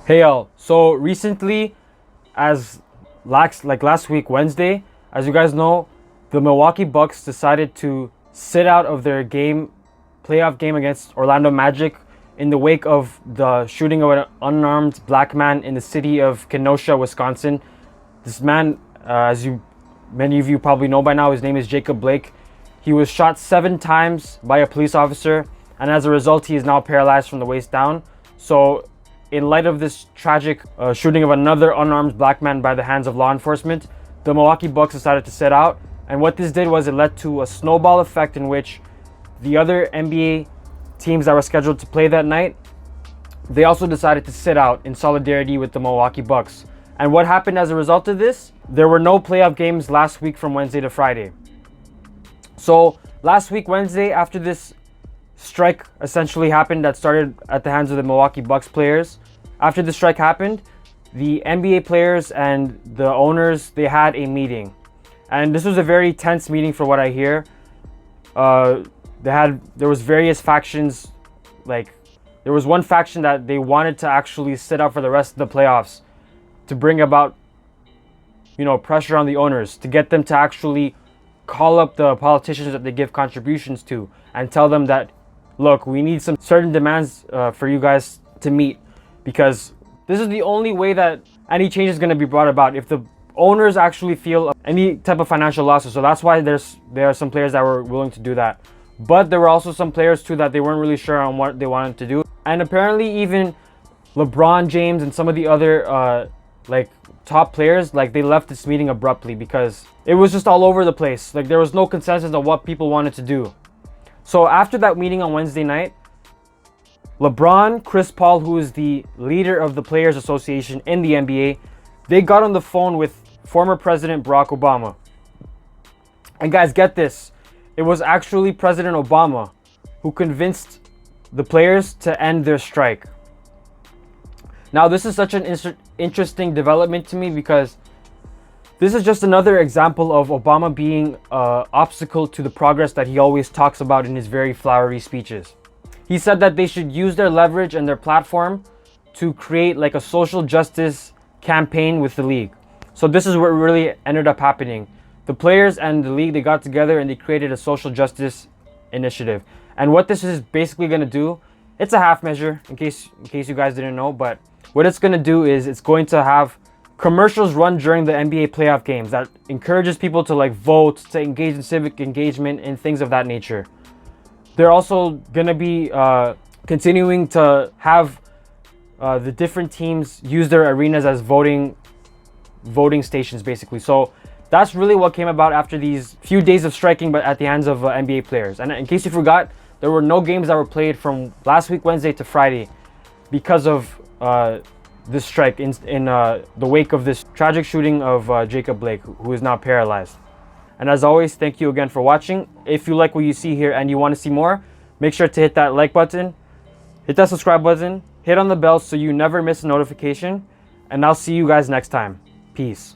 Hey y'all, so recently, as last week Wednesday, as you guys know, the Milwaukee Bucks decided to sit out of their playoff game against Orlando Magic in the wake of the shooting of an unarmed black man in the city of Kenosha, Wisconsin. This man, many of you probably know by now, his name is Jacob Blake. He was shot 7 times by a police officer, and as a result, he is now paralyzed from the waist down. So in light of this tragic shooting of another unarmed black man by the hands of law enforcement, the Milwaukee Bucks decided to sit out. And what this did was it led to a snowball effect in which the other NBA teams that were scheduled to play that night, they also decided to sit out in solidarity with the Milwaukee Bucks. And what happened as a result of this? There were no playoff games last week from Wednesday to Friday. So last week, Wednesday, after this strike essentially happened that started at the hands of the Milwaukee Bucks players. After the strike happened, the NBA players and the owners, they had a meeting. And this was a very tense meeting for what I hear. There was various factions. Like, there was one faction that they wanted to actually sit out for the rest of the playoffs to bring about, pressure on the owners, to get them to actually call up the politicians that they give contributions to and tell them that, look, we need some certain demands for you guys to meet, because this is the only way that any change is going to be brought about if the owners actually feel any type of financial losses. So that's why there are some players that were willing to do that. But there were also some players too that they weren't really sure on what they wanted to do. And apparently even LeBron James and some of the other top players, they left this meeting abruptly because it was just all over the place. There was no consensus on what people wanted to do. So after that meeting on Wednesday night, LeBron, Chris Paul, who is the leader of the Players Association in the NBA, they got on the phone with former President Barack Obama. And guys, get this. It was actually President Obama who convinced the players to end their strike. Now, this is such an interesting development to me because this is just another example of Obama being an obstacle to the progress that he always talks about in his very flowery speeches. He said that they should use their leverage and their platform to create a social justice campaign with the league. So this is what really ended up happening. The players and the league, they got together and they created a social justice initiative. And what this is basically going to do, it's a half measure in case you guys didn't know, but what it's going to do is it's going to have commercials run during the NBA playoff games that encourages people to vote, to engage in civic engagement and things of that nature. They're also gonna be continuing to have the different teams use their arenas as voting stations, basically. So that's really what came about after these few days of striking, but at the hands of NBA players. And in case you forgot, there were no games that were played from last week Wednesday to Friday because of this strike in the wake of this tragic shooting of Jacob Blake, who is now paralyzed. And as always, thank you again for watching. If you like what you see here and you want to see more, make sure to hit that like button, hit that subscribe button, hit on the bell so you never miss a notification, and I'll see you guys next time. Peace.